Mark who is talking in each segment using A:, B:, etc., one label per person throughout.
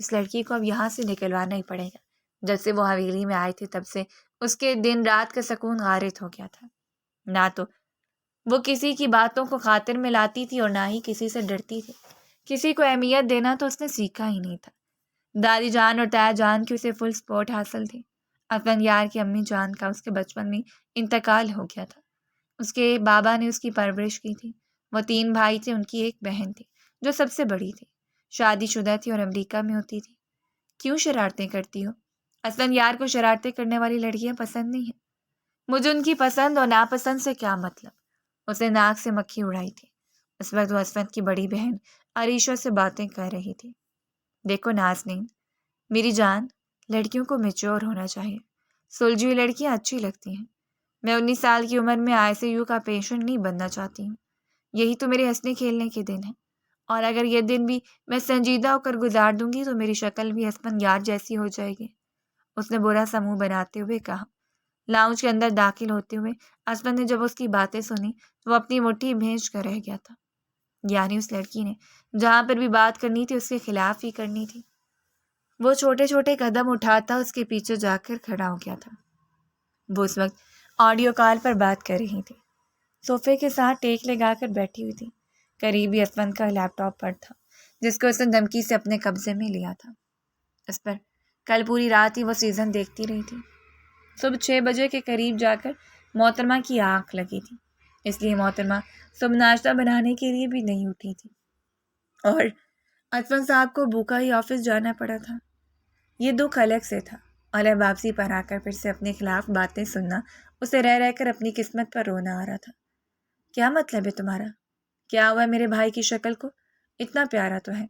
A: اس لڑکی کو اب یہاں سے نکلوانا ہی پڑے گا۔ جب سے وہ حویلی میں آئے تھے تب سے اس کے دن رات کا سکون غارت ہو گیا تھا۔ نہ تو وہ کسی کی باتوں کو خاطر میں لاتی تھی اور نہ ہی کسی سے ڈرتی تھی۔ کسی کو اہمیت دینا تو اس نے سیکھا ہی نہیں تھا۔ دادی جان اور تایا جان کی اسے فل سپورٹ حاصل تھی۔ اسفند یار کی امی جان کا اس کے بچپن میں انتقال ہو گیا تھا۔ اس کے بابا نے اس کی پرورش کی تھی۔ وہ 3 بھائی تھے، ان کی ایک بہن تھی جو سب سے بڑی تھی، شادی شدہ تھی اور امریکہ میں ہوتی تھی۔ کیوں شرارتیں کرتی ہو؟ اسفند یار کو شرارتیں کرنے والی لڑکیاں پسند نہیں ہیں۔ مجھے ان کی پسند اور ناپسند سے کیا مطلب؟ اسے ناک سے مکھی اڑائی تھی۔ اس وقت وہ اسفند کی بڑی بہن عریشہ سے باتیں کر رہی تھی۔ دیکھو نازنین، میری جان، لڑکیوں کو میچور ہونا چاہیے۔ سلجھی ہوئی لڑکیاں اچھی لگتی ہیں۔ میں 19 سال کی عمر میں ICU کا پیشنٹ نہیں بننا چاہتی ہوں۔ یہی تو میرے ہنسنے کھیلنے کے دن ہیں، اور اگر یہ دن بھی میں سنجیدہ ہو کر گزار دوں گی تو میری شکل بھی اسفند یار جیسی ہو جائے گی۔ اس نے برا سا منہ بناتے ہوئے کہا۔ لاؤنج کے اندر داخل ہوتے ہوئے اسفند نے جب اس کی باتیں سنی تو وہ اپنی مٹھی بھینج کر رہ گیا تھا۔ یعنی اس لڑکی نے جہاں پر بھی بات کرنی تھی اس کے خلاف ہی کرنی تھی۔ وہ چھوٹے چھوٹے قدم اٹھاتا اس کے پیچھے جا کر کھڑا ہو گیا تھا۔ وہ اس وقت آڈیو کال پر بات کر رہی تھی۔ صوفے کے ساتھ ٹیک لگا کر بیٹھی ہوئی تھی۔ قریب ہی اسفند کا لیپ ٹاپ پر تھا جس کو اس نے دھمکی سے اپنے قبضے میں لیا تھا۔ اس پر کل پوری رات ہی وہ سیزن دیکھتی رہی تھی۔ صبح 6 بجے کے قریب جا کر محترمہ کی آنکھ لگی تھی، اس لیے محترمہ صبح ناشتہ بنانے کے لیے بھی نہیں اٹھی تھی اور اسفند صاحب کو بھوکا ہی آفس جانا پڑا تھا۔ یہ دکھ الگ سے تھا، اور اب واپسی پر آ کر پھر سے اپنے خلاف باتیں سننا اسے رہ رہ کر اپنی قسمت پر رونا آ رہا تھا۔ کیا مطلب ہے تمہارا؟ کیا ہوا ہے میرے بھائی کی شکل کو؟ اتنا پیارا تو ہے۔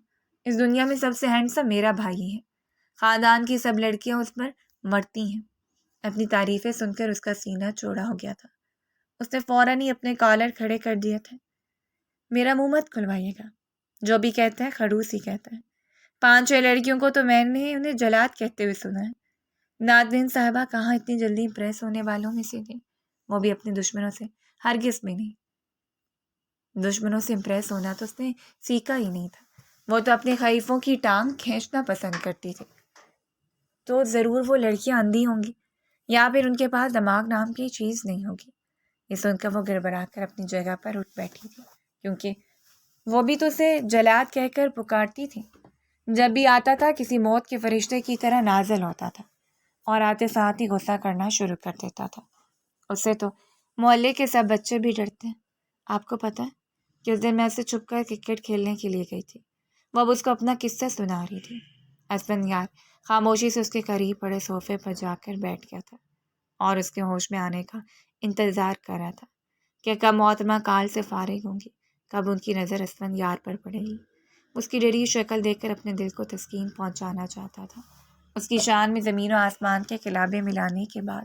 A: اس دنیا میں سب سے ہینڈسم میرا بھائی ہی ہے۔ خاندان کی سب لڑکیاں اس پر مرتی ہیں۔ اپنی تعریفیں سن کر اس کا سینہ چوڑا ہو گیا تھا۔ اس نے فوراً ہی اپنے کالر کھڑے کر دیے تھے۔ میرا منہ مت کھلوائیے گا، جو بھی کہتے ہیں خڑوس ہی کہتا ہے۔ 5-6 لڑکیوں کو تو میں نے انہیں جلاد کہتے ہوئے سنا ہے۔ نازنین صاحبہ کہاں اتنی جلدی امپریس ہونے والوں میں سے تھے، وہ بھی اپنے دشمنوں سے، ہرگز بھی نہیں۔ دشمنوں سے امپریس ہونا تو اس نے سیکھا ہی نہیں تھا، وہ تو اپنے خلیفوں کی ٹانگ کھینچنا پسند کرتی تھی۔ تو ضرور وہ لڑکیاں اندھی ہوں گی، یا پھر ان کے پاس دماغ نام کی چیز نہیں ہوگی۔ یہ سن کر وہ گڑبڑا کر اپنی جگہ پر اٹھ بیٹھی تھی، کیونکہ وہ بھی تو اسے جلاد کہہ کر پکارتی تھی۔ جب بھی آتا تھا کسی موت کے فرشتے کی طرح نازل ہوتا تھا اور آتے ساتھ ہی غصہ کرنا شروع کر دیتا تھا۔ اس سے تو محلے کے سب بچے بھی ڈرتے ہیں۔ آپ کو پتہ ہے کہ اس دن میں اسے چھپ کر کرکٹ کھیلنے کے لیے گئی تھی، وہ اب اس کو اپنا قصہ سنا رہی تھی۔ اسفند یار خاموشی سے اس کے قریب پڑے صوفے پر جا کر بیٹھ گیا تھا اور اس کے ہوش میں آنے کا انتظار کر رہا تھا کہ کب محترمہ کال سے فارغ ہوں گی، کب ان کی نظر اسفند یار پر پڑے گی۔ اس کی ڈری شکل دیکھ کر اپنے دل کو تسکین پہنچانا چاہتا تھا۔ اس کی شان میں زمین و آسمان کے خلابے ملانے کے بعد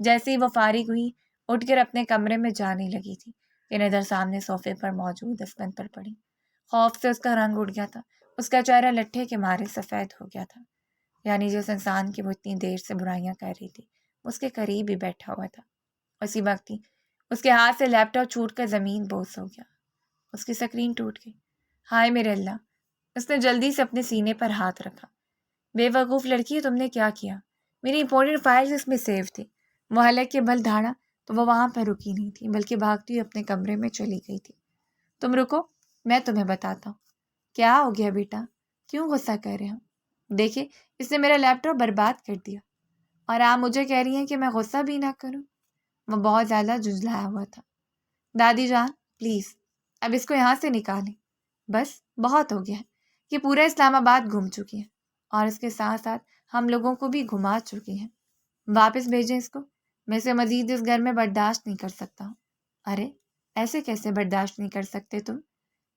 A: جیسے ہی وہ فارغ ہوئی، اٹھ کر اپنے کمرے میں جانے لگی تھی کہ نظر سامنے صوفے پر موجود اسفند پر پڑی۔ خوف سے اس کا رنگ اڑ گیا تھا، اس کا چہرہ لٹھے کے مارے سفید ہو گیا تھا۔ یعنی جس انسان کی وہ اتنی دیر سے برائیاں کر رہی تھی اس کے قریب ہی بیٹھا ہوا تھا۔ اسی وقت ہی اس کے ہاتھ سے لیپ ٹاپ چھوٹ کر زمین بوس ہو گیا، اس کی سکرین ٹوٹ گئی۔ ہائے میرے اللہ! اس نے جلدی سے اپنے سینے پر ہاتھ رکھا۔ بے وقوف لڑکی، تم نے کیا کیا؟ میری امپورٹنٹ فائلز اس میں سیو تھی۔ وہ حلق کے بل دھاڑا تو وہ وہاں پر رکی نہیں تھی بلکہ بھاگتی ہوئی اپنے کمرے میں چلی گئی تھی۔ تم رکو، میں تمہیں بتاتا ہوں۔ کیا ہو گیا بیٹا؟ کیوں غصہ کر رہے ہو؟ دیکھیں، اس نے میرا لیپ ٹاپ برباد کر دیا اور آپ مجھے کہہ رہی ہیں کہ میں غصہ بھی نہ کروں؟ وہ بہت زیادہ جھنجھلایا ہوا تھا۔ دادی جان پلیز اب اس کو یہاں سے نکالیں، بس بہت ہو گیا ہے۔ یہ پورا اسلام آباد گھوم چکی ہے اور اس کے ساتھ ساتھ ہم لوگوں کو بھی گھما چکی ہیں۔ واپس بھیجیں اس کو، میں اسے مزید اس گھر میں برداشت نہیں کر سکتا ہوں۔ ارے ایسے کیسے برداشت نہیں کر سکتے تم؟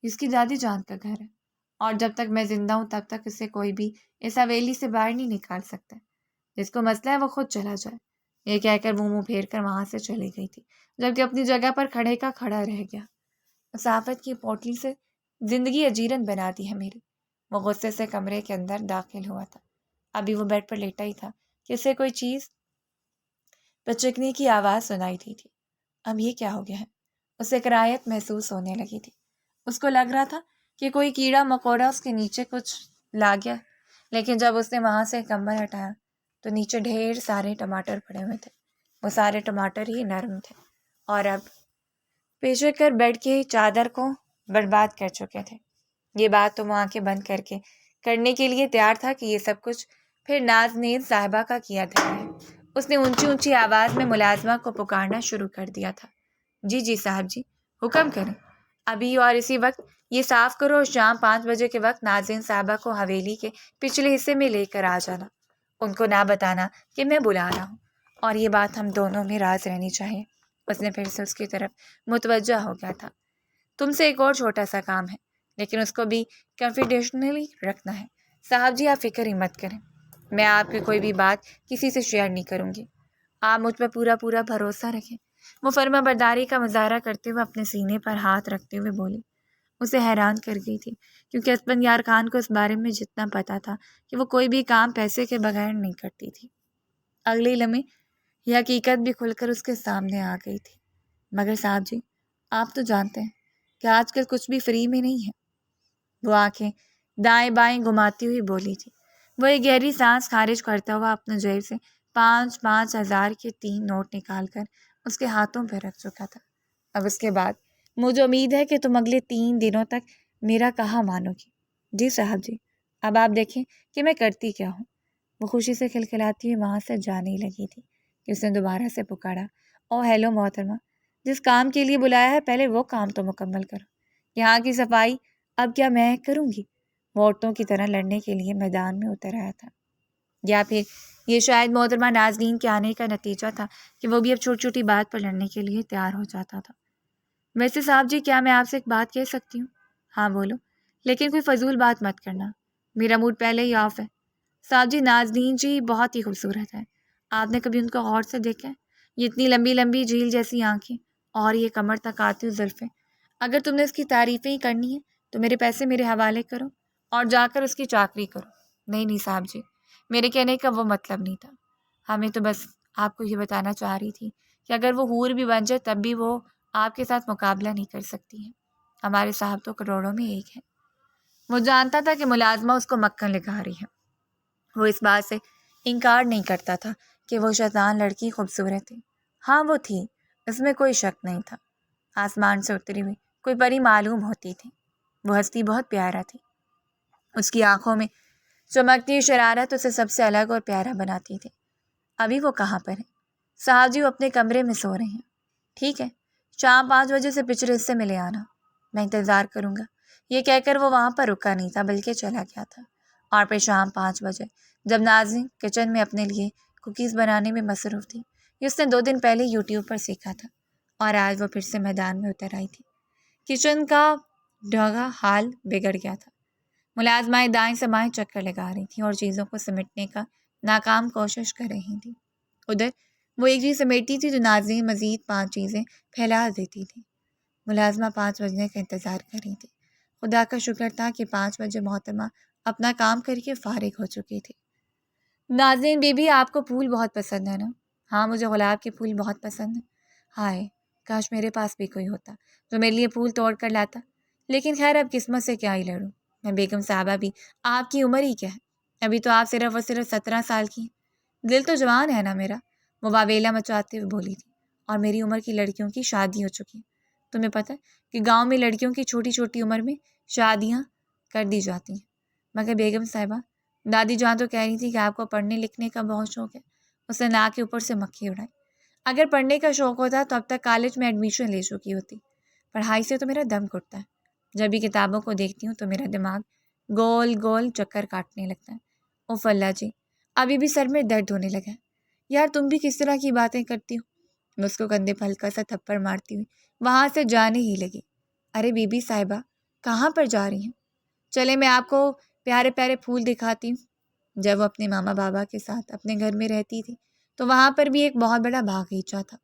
A: اس کی دادی جان کا گھر ہے اور جب تک میں زندہ ہوں تب تک اسے کوئی بھی اس حویلی سے باہر نہیں نکال سکتا۔ جس کو مسئلہ ہے وہ خود چلا جائے۔ یہ کہہ کر وہ منہ پھیر کر وہاں سے چلی گئی تھی، جبکہ اپنی جگہ پر کھڑے کا کھڑا رہ گیا۔ اس آفت کی پوٹلی سے زندگی اجیرن بنا دی ہے میری۔ وہ غصے سے کمرے کے اندر داخل ہوا تھا۔ ابھی وہ بیڈ پر لیٹا ہی تھا کہ اسے کوئی چیز پچکنے کی آواز سنائی دی تھی۔ اب یہ کیا ہو گیا ہے؟ اسے کراہیت محسوس ہونے لگی تھی۔ اس کو لگ رہا تھا کہ کوئی کیڑا مکوڑا اس کے نیچے کچھ لا گیا، لیکن جب اس نے وہاں سے کمبل ہٹایا تو نیچے ڈھیر سارے ٹماٹر پڑے ہوئے تھے۔ وہ سارے ٹماٹر ہی نرم تھے اور اب پیچھے کر بیڈ کی چادر کو برباد کر چکے تھے۔ یہ بات تو وہ آنکھیں بند کر کے کرنے کے لیے تیار تھا کہ یہ سب کچھ پھر نازنین صاحبہ کا کیا دھرا ہے۔ اس نے اونچی اونچی آواز میں ملازمہ کو پکارنا شروع کر دیا تھا۔ جی صاحب جی، حکم کریں، ابھی اور اسی وقت یہ صاف کرو اور شام 5 بجے کے وقت نازنین صاحبہ کو حویلی کے پچھلے حصے میں لے کر آ جانا۔ ان کو نہ بتانا کہ میں بلا رہا ہوں، اور یہ بات ہم دونوں میں راز رہنی چاہیے۔ اس نے پھر سے اس کی طرف متوجہ ہو گیا تھا۔ تم سے ایک اور چھوٹا سا کام ہے، لیکن اس کو بھی کنفیڈینشلی رکھنا ہے۔ صاحب جی آپ فکر ہی مت کریں، میں آپ کی کوئی بھی بات کسی سے شیئر نہیں کروں گی۔ آپ مجھ پہ پورا بھروسہ رکھیں۔ وہ فرما برداری کا مظاہرہ کرتے ہوئے اپنے سینے پر ہاتھ رکھتے ہوئے بولی۔ اسے حیران کر گئی تھی، کیونکہ اسفندیار خان کو اس بارے میں جتنا پتا تھا کہ وہ کوئی بھی کام پیسے کے بغیر نہیں کرتی تھی، اگلے لمحے یہ حقیقت بھی کھل کر اس کے سامنے آ گئی تھی۔ مگر صاحب جی آپ تو جانتے ہیں کہ آج کل کچھ بھی فری میں نہیں ہے۔ وہ آنکھیں دائیں بائیں گھماتی ہوئی بولی تھی۔ وہ ایک گہری سانس خارج کرتا ہوا اپنے جیب سے 5,000 کے 3 نوٹ نکال کر اس کے ہاتھوں پہ رکھ چکا تھا۔ اب اس کے بعد مجھے امید ہے کہ تم اگلے 3 دنوں تک میرا کہا مانو گی۔ جی صاحب جی، اب آپ دیکھیں کہ میں کرتی کیا ہوں۔ وہ خوشی سے کھلکھلاتی ہوئی وہاں سے جانے لگی تھی کہ اس نے دوبارہ سے پکارا، او ہیلو محترمہ، جس کام کے لیے بلایا ہے پہلے وہ کام تو مکمل کرو۔ یہاں کی صفائی اب کیا میں کروں گی؟ وہ عورتوں کی طرح لڑنے کے لیے میدان میں اتر آیا تھا، یا پھر یہ شاید محترمہ نازنین کے آنے کا نتیجہ تھا کہ وہ بھی اب چھوٹی چھوٹی بات پر لڑنے کے لیے تیار ہو جاتا تھا۔ ویسے صاحب جی کیا میں آپ سے ایک بات کہہ سکتی ہوں؟ ہاں بولو، لیکن کوئی فضول بات مت کرنا، میرا موڈ پہلے ہی آف ہے۔ صاحب جی نازنین جی بہت ہی خوبصورت ہے، آپ نے کبھی ان کو غور سے دیکھا ہے؟ یہ اتنی لمبی لمبی جھیل جیسی آنکھیں اور یہ کمر تک آتی ہوئی زلفیں۔ اگر تم نے اس کی تعریفیں ہی کرنی ہیں تو میرے پیسے میرے حوالے کرو اور جا کر اس کی چاکری کرو۔ نہیں صاحب جی، میرے کہنے کا وہ مطلب نہیں تھا، ہمیں تو بس آپ کو یہ بتانا چاہ رہی تھی کہ اگر وہ حور بھی بن جائے تب بھی وہ آپ کے ساتھ مقابلہ نہیں کر سکتی ہیں، ہمارے صاحب تو کروڑوں میں ایک ہے۔ وہ جانتا تھا کہ ملازمہ اس کو مکھن لگا رہی ہے۔ وہ اس بات سے انکار نہیں کرتا تھا کہ وہ شیطان لڑکی خوبصورت تھی۔ ہاں وہ تھی، اس میں کوئی شک نہیں تھا، آسمان سے اتری ہوئی کوئی پری معلوم ہوتی تھی۔ وہ ہستی بہت پیارا تھی، اس کی آنکھوں میں چمکتی شرارت اسے سب سے الگ اور پیارا بناتی تھی۔ ابھی وہ کہاں پر ہے؟ صاحب جی وہ اپنے کمرے میں سو رہے ہیں۔ ٹھیک ہے، شام 5 بجے سے پچھلے حصے میں لے آنا، میں انتظار کروں گا۔ یہ کہہ کر وہ وہاں پر رکا نہیں تھا بلکہ چلا گیا تھا، اور پھر شام 5 بجے جب نازنین کچن میں اپنے لیے کوکیز بنانے میں مصروف تھی، یہ اس نے 2 دن پہلے یوٹیوب پر سیکھا تھا، اور آج وہ پھر سے میدان میں اتر آئی تھی۔ کچن کا ڈھگا حال بگڑ گیا تھا، ملازمائیں دائیں سے بائیں چکر لگا رہی تھیں اور چیزوں کو سمیٹنے کا ناکام کوشش کر رہی تھیں۔ ادھر وہ ایک چیز سمیٹتی تھی تو نازنین مزید 5 چیزیں پھیلا دیتی تھی۔ ملازمہ 5 بجنے کا انتظار کر رہی تھی۔ خدا کا شکر تھا کہ 5 بجے محترمہ اپنا کام کر کے فارغ ہو چکی تھی۔ نازنین بی بی آپ کو پھول بہت پسند ہے نا؟ ہاں مجھے گلاب کے پھول بہت پسند ہیں۔ ہائے کاش میرے پاس بھی کوئی ہوتا جو میرے لیے پھول توڑ کر لاتا، لیکن خیر اب قسمت سے کیا ہی لڑوں۔ میں بیگم صاحبہ بھی آپ کی عمر ہی کیا ہے، ابھی تو آپ صرف اور صرف 17 سال کی ہیں۔ دل تو جوان ہے نا میرا، وہ واویلا مچاتے ہوئے بولی تھی، اور میری عمر کی لڑکیوں کی شادی ہو چکی ہے۔ تمہیں پتہ ہے کہ گاؤں میں لڑکیوں کی چھوٹی چھوٹی عمر میں شادیاں کر دی جاتی ہیں۔ مگر بیگم صاحبہ دادی جان تو کہہ رہی تھی کہ آپ کو پڑھنے لکھنے کا بہت شوق ہے۔ اس نے ناک کے اوپر سے مکھی اڑائی۔ اگر پڑھنے کا شوق ہوتا تو اب تک کالج میں ایڈمیشن لے چکی ہوتی۔ پڑھائی سے تو میرا دم گھٹتا ہے، جب بھی کتابوں کو دیکھتی ہوں تو میرا دماغ گول گول چکر کاٹنے لگتا ہے۔ اوف اللہ جی، ابھی بھی سر میں درد ہونے لگا ہے۔ یار تم بھی کس طرح کی باتیں کرتی ہو؟ میں اس کو کندھے پہ ہلکا سا تھپڑ مارتی ہوئی وہاں سے جانے ہی لگی۔ ارے بی بی صاحبہ کہاں پر جا رہی ہیں؟ چلے میں آپ کو پیارے پیارے پھول دکھاتی ہوں۔ جب وہ اپنے ماما بابا کے ساتھ اپنے گھر میں رہتی تھی تو وہاں پر بھی ایک بہت بڑا باغیچہ تھا،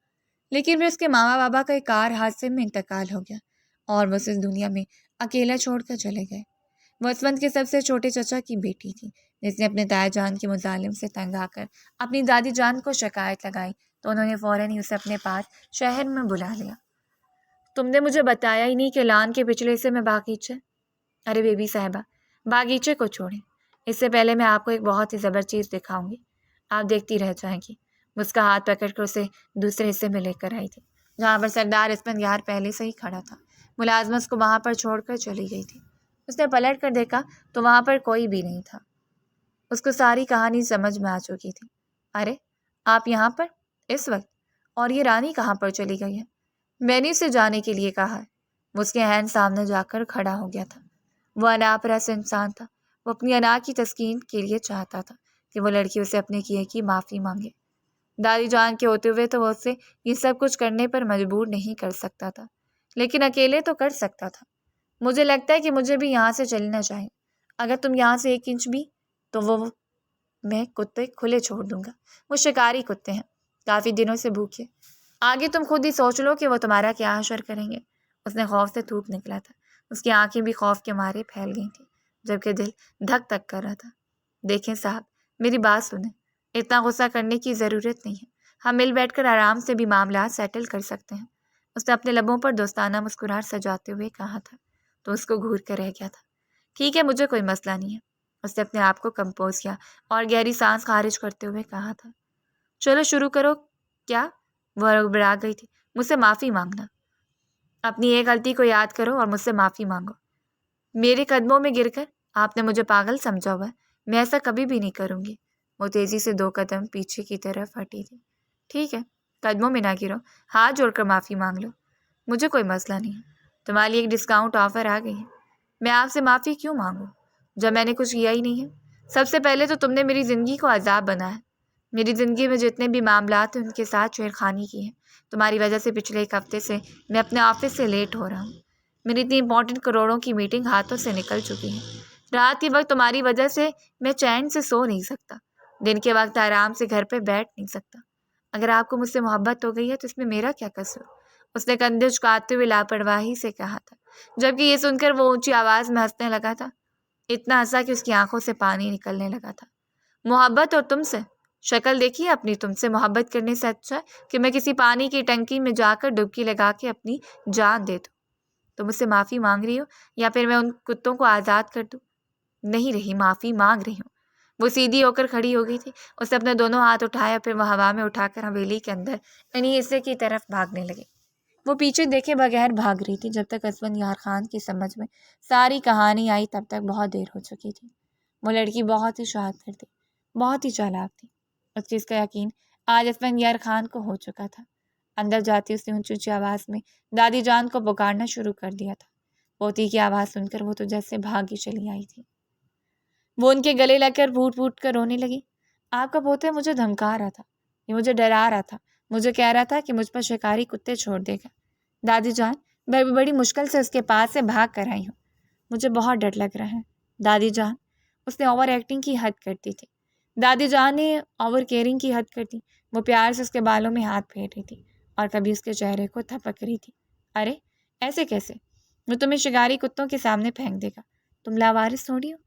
A: لیکن پھر اس کے ماما بابا کا ایک کار حادثے میں انتقال ہو گیا اور وہ اس دنیا میں اکیلا چھوڑ کر چلے گئے۔ وہ اسفند کے سب سے چھوٹے چچا کی بیٹی تھی، جس نے اپنے تایا جان کے مظالم سے تنگ آ کر اپنی دادی جان کو شکایت لگائی تو انہوں نے فوراً ہی اسے اپنے پاس شہر میں بلا لیا۔ تم نے مجھے بتایا ہی نہیں کہ لان کے پچھلے حصے میں باغیچہ۔ ارے بیبی صاحبہ باغیچے کو چھوڑیں، اس سے پہلے میں آپ کو ایک بہت ہی زبر چیز دکھاؤں گی، آپ دیکھتی رہ جائیں گی۔ اس کا ہاتھ پکڑ کر اسے دوسرے حصے میں لے کر آئی تھی، جہاں پر سردار اسفندیار پہلے سے ہی کھڑا تھا۔ ملازمت اس کو وہاں پر چھوڑ کر چلی گئی تھی۔ اس نے پلٹ کر دیکھا تو وہاں پر کوئی بھی نہیں تھا۔ اس کو ساری کہانی سمجھ میں آ چکی تھی۔ ارے آپ یہاں پر اس وقت، اور یہ رانی کہاں پر چلی گئی ہے؟ میں نے اسے جانے کے لیے کہا ہے۔ وہ اس کے عین سامنے جا کر کھڑا ہو گیا تھا۔ وہ انا پرست انسان تھا۔ وہ اپنی انا کی تسکین کے لیے چاہتا تھا کہ وہ لڑکی اسے اپنے کیے کی معافی مانگے۔ دادی جان کے ہوتے ہوئے تو وہ اسے یہ سب کچھ کرنے پر مجبور نہیں کر سکتا تھا، لیکن اکیلے تو کر سکتا تھا۔ مجھے لگتا ہے کہ مجھے بھی یہاں سے چلنا چاہیے۔ اگر تم یہاں سے 1 انچ بھی تو وہ میں کتے کھلے چھوڑ دوں گا۔ وہ شکاری کتے ہیں، کافی دنوں سے بھوکے۔ آگے تم خود ہی سوچ لو کہ وہ تمہارا کیا حشر کریں گے۔ اس نے خوف سے تھوک نکلا تھا۔ اس کی آنکھیں بھی خوف کے مارے پھیل گئی تھیں، جبکہ دل دھک دھک کر رہا تھا۔ دیکھیں صاحب، میری بات سنیں، اتنا غصہ کرنے کی ضرورت نہیں ہے۔ ہم مل بیٹھ کر آرام سے بھی معاملات سیٹل کر سکتے ہیں۔ اس نے اپنے لبوں پر دوستانہ مسکراہٹ سجاتے ہوئے کہا تھا، تو اس کو گھور کر رہ گیا تھا۔ ٹھیک ہے، مجھے کوئی مسئلہ نہیں ہے۔ اس نے اپنے آپ کو کمپوز کیا اور گہری سانس خارج کرتے ہوئے کہا تھا، چلو شروع کرو۔ کیا؟ وہ گھبرا گئی تھی۔ مجھ سے معافی مانگنا۔ اپنی ایک غلطی کو یاد کرو اور مجھ سے معافی مانگو۔ میرے قدموں میں گر کر آپ نے مجھے پاگل سمجھا ہوا ہے۔ میں ایسا کبھی بھی نہیں کروں گی۔ وہ تیزی سے 2 قدم پیچھے کی طرف ہٹی تھی۔ ٹھیک ہے، قدموں میں نہ گرو، ہاتھ جوڑ کر معافی مانگ لو۔ مجھے کوئی مسئلہ نہیں ہے۔ تمہارے لیے ایک ڈسکاؤنٹ آفر آ گئی ہے۔ میں آپ سے معافی کیوں مانگوں جب میں نے کچھ کیا ہی نہیں ہے؟ سب سے پہلے تو تم نے میری زندگی کو عذاب بنایا۔ میری زندگی میں جتنے بھی معاملات ہیں ان کے ساتھ چھیڑخانی کی ہے۔ تمہاری وجہ سے پچھلے 1 ہفتے سے میں اپنے آفس سے لیٹ ہو رہا ہوں۔ میری اتنی امپورٹنٹ کروڑوں کی میٹنگ ہاتھوں سے نکل چکی ہے۔ رات کے وقت تمہاری وجہ سے میں چین سے سو نہیں سکتا۔ دن کے وقت آرام سے گھر پہ بیٹھ نہیں سکتا۔ اگر آپ کو مجھ سے محبت ہو گئی ہے تو اس میں میرا کیا قصور؟ اس نے کندھے جھکاتے ہوئے لاپرواہی سے کہا تھا، جبکہ یہ سن کر وہ اونچی آواز میں ہنسنے لگا تھا۔ اتنا ہنسا کہ اس کی آنکھوں سے پانی نکلنے لگا تھا۔ محبت اور تم سے؟ شکل دیکھیے اپنی۔ تم سے محبت کرنے سے اچھا کہ میں کسی پانی کی ٹنکی میں جا کر ڈبکی لگا کے اپنی جان دے دوں۔ تم مجھ سے معافی مانگ رہی ہو یا پھر میں ان کتوں کو آزاد کر دوں؟ نہیں رہی، معافی مانگ رہی ہوں۔ وہ سیدھی ہو کر کھڑی ہو گئی تھی۔ اس نے اپنے دونوں ہاتھ اٹھایا، پھر وہ ہوا میں اٹھا کر حویلی کے اندر انہی حصے کی طرف بھاگنے لگے۔ وہ پیچھے دیکھے بغیر بھاگ رہی تھی۔ جب تک اسفندیار خان کی سمجھ میں ساری کہانی آئی تب تک بہت دیر ہو چکی تھی۔ وہ لڑکی بہت ہی شاطر تھی، بہت ہی چالاک تھی۔ اس چیز کا یقین آج اسفندیار خان کو ہو چکا تھا۔ اندر جاتی اس نے اونچی اونچی آواز میں دادی جان کو پکارنا شروع کر دیا تھا۔ پوتی کی آواز سن کر وہ تو جیسے بھاگی چلی آئی تھی۔ وہ ان کے گلے لگ کر پھوٹ پھوٹ کر رونے لگی۔ آپ کا پوتے مجھے دھمکا رہا تھا، یہ مجھے ڈرا رہا تھا، مجھے کہہ رہا تھا کہ مجھ پر شکاری کتے چھوڑ دے گا۔ دادی جان، میں بڑی مشکل سے اس کے پاس سے بھاگ کر آئی ہوں۔ مجھے بہت ڈر لگ رہا ہے۔ دادی جان، اس نے اوور ایکٹنگ کی حد کر دی تھی۔ دادی جان نے اوور کیئرنگ کی حد کر دی۔ وہ پیار سے اس کے بالوں میں ہاتھ پھیر رہی تھی اور کبھی اس کے چہرے کو تھپک رہی تھی۔ ارے ایسے کیسے؟ وہ تمہیں شکاری کتوں کے سامنے پھینک دے گا۔ تم لاوارث تھوڑی ہو۔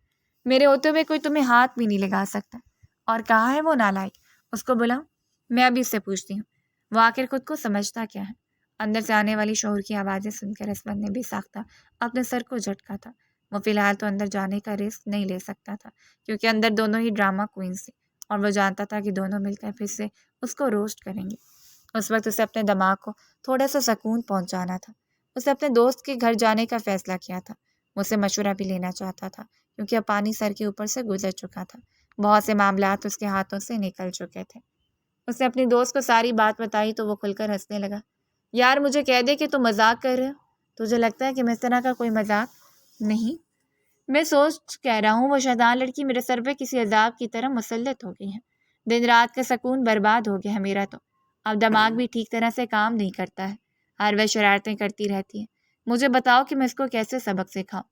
A: میرے ہوتے ہوئے کوئی تمہیں ہاتھ بھی نہیں لگا سکتا۔ اور کہاں ہے وہ نالائق؟ اس کو بلاؤ، میں ابھی اس سے پوچھتی ہوں وہ آخر خود کو سمجھتا کیا ہے۔ اندر سے آنے والی شور کی آوازیں سن کر اسفند نے بے ساختہ اپنے سر کو جھٹکا تھا۔ وہ فی الحال تو اندر جانے کا رسک نہیں لے سکتا تھا، کیونکہ اندر دونوں ہی ڈرامہ کوئنز تھے اور وہ جانتا تھا کہ دونوں مل کر پھر سے اس کو روسٹ کریں گے۔ اس وقت اسے اپنے دماغ کو تھوڑا سا سکون پہنچانا تھا۔ اسے اپنے دوست کے گھر جانے کا فیصلہ کیا تھا۔ وہ اسے مشورہ بھی لینا چاہتا تھا، کیونکہ اب پانی سر کے اوپر سے گزر چکا تھا۔ بہت سے معاملات اس کے ہاتھوں سے نکل چکے تھے۔ اس نے اپنی دوست کو ساری بات بتائی تو وہ کھل کر ہنسنے لگا۔ یار مجھے کہہ دے کہ تم مذاق کر رہے ہو۔ تجھے لگتا ہے کہ میں اس طرح کا کوئی مذاق نہیں، میں سوچ کہہ رہا ہوں۔ وہ شیطان لڑکی میرے سر پہ کسی عذاب کی طرح مسلط ہو گئی ہے۔ دن رات کا سکون برباد ہو گیا ہے میرا تو۔ اب دماغ بھی ٹھیک طرح سے کام نہیں کرتا ہے، ہر وہ شرارتیں کرتی رہتی ہے۔ مجھے بتاؤ کہ میں اس کو کیسے سبق سکھاؤں؟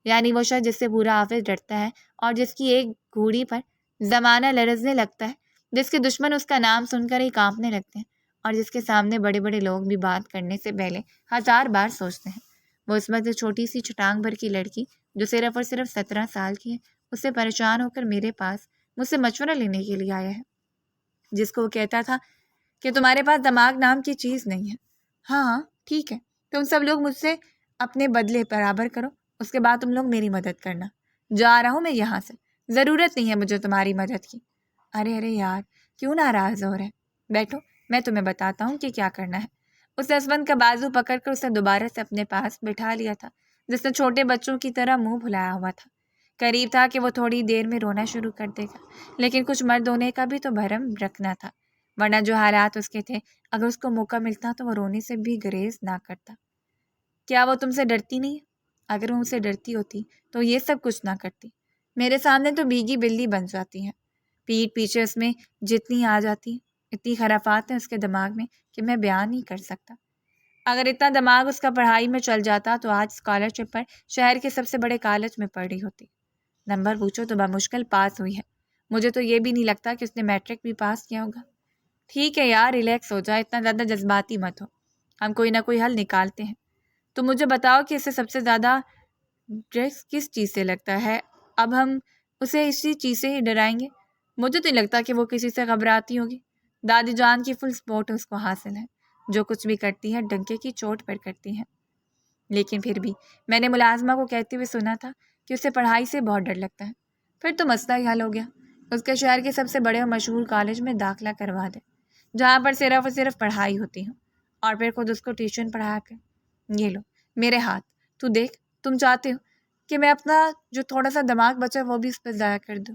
A: یعنی وہ شخص جس سے پورا آفس ڈرتا ہے اور جس کی ایک گھوڑی پر زمانہ لرزنے لگتا ہے، جس کے دشمن اس کا نام سن کر ہی کانپنے لگتے ہیں اور جس کے سامنے بڑے بڑے لوگ بھی بات کرنے سے پہلے 1000 بار سوچتے ہیں۔ وہ اس وقت چھوٹی سی چھٹانگ بھر کی لڑکی جو صرف اور صرف 17 سال کی ہے، اس سے پریشان ہو کر میرے پاس مجھ سے مشورہ لینے کے لیے آیا ہے، جس کو وہ کہتا تھا کہ تمہارے پاس دماغ نام کی چیز نہیں ہے۔ ہاں ہاں ٹھیک ہے، تم سب لوگ مجھ سے اپنے بدلے برابر کرو، اس کے بعد تم لوگ میری مدد کرنا۔ جا رہا ہوں میں یہاں سے، ضرورت نہیں ہے مجھے تمہاری مدد کی۔ ارے یار، کیوں ناراض ہو رہے؟ بیٹھو، میں تمہیں بتاتا ہوں کہ کیا کرنا ہے۔ اس نے اسون کا بازو پکڑ کر اسے دوبارہ سے اپنے پاس بٹھا لیا تھا، جس نے چھوٹے بچوں کی طرح منہ بھلایا ہوا تھا۔ قریب تھا کہ وہ تھوڑی دیر میں رونا شروع کر دے گا، لیکن کچھ مرد ہونے کا بھی تو بھرم رکھنا تھا، ورنہ جو حالات اس کے تھے، اگر اس کو موقع ملتا تو وہ رونے سے بھی گریز نہ کرتا۔ کیا وہ تم سے ڈرتی نہیں؟ اگر وہ اسے ڈرتی ہوتی تو یہ سب کچھ نہ کرتی۔ میرے سامنے تو بھیگی بلی بن جاتی ہے، پیٹھ پیچھے اس میں جتنی آ جاتی ہیں، اتنی خرافات ہیں اس کے دماغ میں کہ میں بیان نہیں کر سکتا۔ اگر اتنا دماغ اس کا پڑھائی میں چل جاتا تو آج اسکالرشپ پر شہر کے سب سے بڑے کالج میں پڑھ رہی ہوتی۔ نمبر پوچھو تو بمشکل پاس ہوئی ہے، مجھے تو یہ بھی نہیں لگتا کہ اس نے میٹرک بھی پاس کیا ہوگا۔ ٹھیک ہے یار، ریلیکس ہو جائے، اتنا زیادہ جذباتی مت ہو، ہم کوئی نہ کوئی حل نکالتے ہیں۔ تو مجھے بتاؤ کہ اسے سب سے زیادہ ڈر کس چیز سے لگتا ہے؟ اب ہم اسے اسی چیز سے ہی ڈرائیں گے؟ مجھے تو نہیں لگتا کہ وہ کسی سے گھبراتی ہوگی۔ دادی جان کی فل سپورٹ اس کو حاصل ہے، جو کچھ بھی کرتی ہے ڈنکے کی چوٹ پر کرتی ہے۔ لیکن پھر بھی میں نے ملازمہ کو کہتے ہوئے سنا تھا کہ اسے پڑھائی سے بہت ڈر لگتا ہے۔ پھر تو مسئلہ ہی حل ہو گیا، اس کے شہر کے سب سے بڑے اور مشہور کالج میں داخلہ کروا دے، جہاں پر صرف اور صرف پڑھائی ہوتی ہے، اور پھر خود اس کو ٹیوشن پڑھایا کر۔ یہ لو میرے ہاتھ، تو دیکھ، تم چاہتے ہو کہ میں اپنا جو تھوڑا سا دماغ بچا وہ بھی اس پہ ضائع کر دوں؟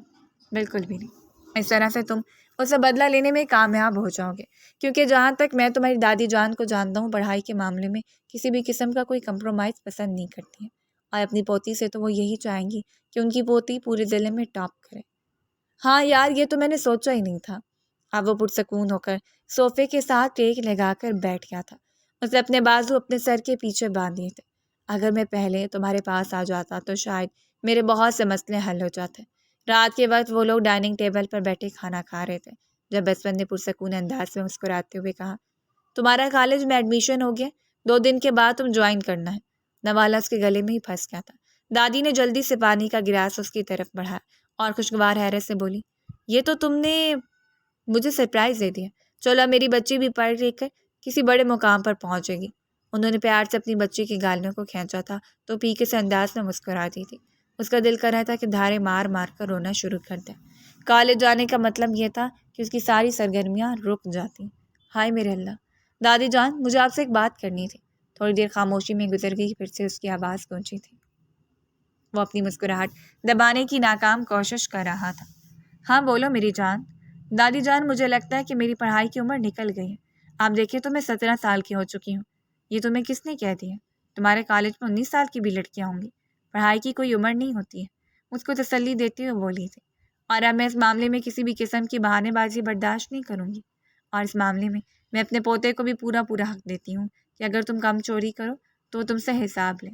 A: بالکل بھی نہیں۔ اس طرح سے تم اسے بدلہ لینے میں کامیاب ہو جاؤ گے، کیونکہ جہاں تک میں تمہاری دادی جان کو جانتا ہوں، پڑھائی کے معاملے میں کسی بھی قسم کا کوئی کمپرومائز پسند نہیں کرتی ہیں، اور اپنی پوتی سے تو وہ یہی چاہیں گی کہ ان کی پوتی پورے ضلع میں ٹاپ کرے۔ ہاں یار، یہ تو میں نے سوچا ہی نہیں تھا۔ اب وہ پرسکون ہو کر صوفے کے ساتھ ٹیک لگا کر بیٹھ گیا تھا، اسے اپنے بازو اپنے سر کے پیچھے باندھ دیے تھے۔ اگر میں پہلے تمہارے پاس آ جاتا تو شاید میرے بہت سے مسئلے حل ہو جاتے۔ رات کے وقت وہ لوگ ڈائننگ ٹیبل پر بیٹھے کھانا کھا رہے تھے، جب بسمت نے پرسکون انداز میں مسکراتے ہوئے کہا، تمہارا کالج میں ایڈمیشن ہو گیا، 2 دن کے بعد تم جوائن کرنا ہے۔ نوالا اس کے گلے میں ہی پھنس گیا تھا۔ دادی نے جلدی سے پانی کا گلاس اس کی طرف بڑھایا اور خوشگوار حیرت سے بولی، یہ تو تم نے مجھے سرپرائز دے دیا۔ چلو اب میری بچی بھی پڑھ لکھ کر کسی بڑے مقام پر پہنچے گی۔ انہوں نے پیار سے اپنی بچی کی گالیوں کو کھینچا تھا تو پیکے سے انداز میں مسکرا دی تھی۔ اس کا دل کر رہا تھا کہ دھارے مار مار کر رونا شروع کر دے۔ کالج جانے کا مطلب یہ تھا کہ اس کی ساری سرگرمیاں رک جاتی۔ ہائے میرے اللہ، دادی جان، مجھے آپ سے ایک بات کرنی تھی۔ تھوڑی دیر خاموشی میں گزر گئی، پھر سے اس کی آواز گونجی تھی۔ وہ اپنی مسکراہٹ دبانے کی ناکام کوشش کر رہا تھا۔ ہاں بولو میری جان۔ دادی جان، مجھے لگتا ہے کہ میری پڑھائی کی عمر نکل گئی ہے۔ آپ دیکھیں تو میں 17 سال کی ہو چکی ہوں۔ یہ تمہیں کس نے کہہ دیا؟ تمہارے کالج میں 19 سال کی بھی لڑکیاں ہوں گی۔ پڑھائی کی کوئی عمر نہیں ہوتی ہے، اس کو تسلی دیتے ہوئے بولی تھی۔ اور اب میں اس معاملے میں کسی بھی قسم کی بہانے بازی برداشت نہیں کروں گی، اور اس معاملے میں اپنے پوتے کو بھی پورا حق دیتی ہوں کہ اگر تم کم چوری کرو تو وہ تم سے حساب لیں۔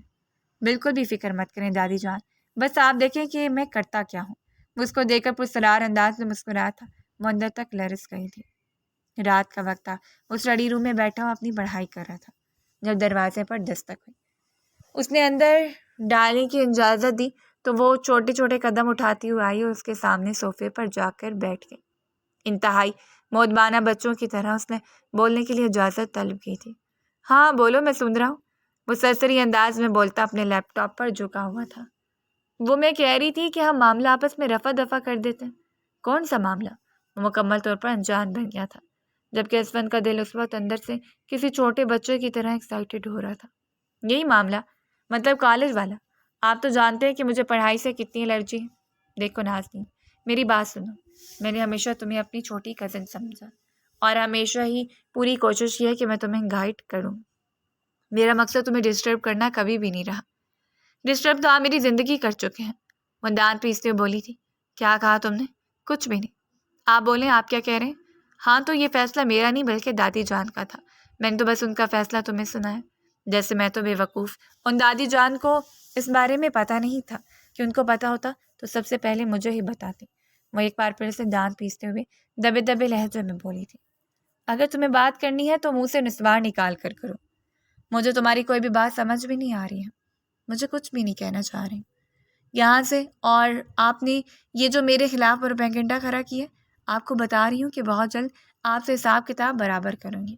A: بالکل بھی فکر مت کریں دادی جان، بس آپ دیکھیں کہ میں کرتا کیا ہوں۔ وہ اس کو دیکھ کر پرسرار انداز میں مسکرایا تھا، وہ اندر تک لرز گئی تھی۔ رات کا وقت تھا، وہ اسٹڈی روم میں بیٹھا اپنی پڑھائی کر رہا تھا، جب دروازے پر دستک ہوئی۔ اس نے اندر ڈالنے کی اجازت دی تو وہ چھوٹے چھوٹے قدم اٹھاتی ہوئی آئی اور اس کے سامنے صوفے پر جا کر بیٹھ گئی۔ انتہائی مؤدبانہ بچوں کی طرح اس نے بولنے کے لیے اجازت طلب کی تھی۔ ہاں بولو، میں سن رہا ہوں۔ وہ سرسری انداز میں بولتا اپنے لیپ ٹاپ پر جھکا ہوا تھا۔ وہ میں کہہ رہی تھی کہ ہم معاملہ آپس میں رفع دفع کر دیتے ہیں۔ کون سا معاملہ؟ وہ مکمل طور پر انجان بن گیا تھا، جبکہ اسفند کا دل اس وقت اندر سے کسی چھوٹے بچے کی طرح ایکسائٹیڈ ہو رہا تھا۔ یہی معاملہ، مطلب کالج والا۔ آپ تو جانتے ہیں کہ مجھے پڑھائی سے کتنی الرجی ہے۔ دیکھو نازنین، میری بات سنو، میں نے ہمیشہ تمہیں اپنی چھوٹی کزن سمجھا، اور ہمیشہ ہی پوری کوشش یہ ہے کہ میں تمہیں گائیڈ کروں۔ میرا مقصد تمہیں ڈسٹرب کرنا کبھی بھی نہیں رہا۔ ڈسٹرب تو آپ میری زندگی کر چکے ہیں۔ وہ دانت پیستے ہوئے بولی تھی۔ کیا کہا تم نے؟ کچھ بھی نہیں۔ آپ بولیں، آپ کیا کہہ رہے ہیں؟ ہاں تو یہ فیصلہ میرا نہیں بلکہ دادی جان کا تھا، میں نے تو بس ان کا فیصلہ تمہیں سنایا۔ جیسے میں تو بے وقوف، ان دادی جان کو اس بارے میں پتہ نہیں تھا، کہ ان کو پتہ ہوتا تو سب سے پہلے مجھے ہی بتاتی۔ وہ ایک بار پھر سے دانت پیستے ہوئے دبے دبے لہجے میں بولی تھی۔ اگر تمہیں بات کرنی ہے تو منہ سے نسوار نکال کر کرو، مجھے تمہاری کوئی بھی بات سمجھ بھی نہیں آ رہی ہے۔ مجھے کچھ بھی نہیں کہنا چاہ رہی یہاں سے، اور آپ نے یہ جو میرے خلاف پروپیگنڈا کھڑا کیا، آپ کو بتا رہی ہوں کہ بہت جلد آپ سے حساب کتاب برابر کروں گی۔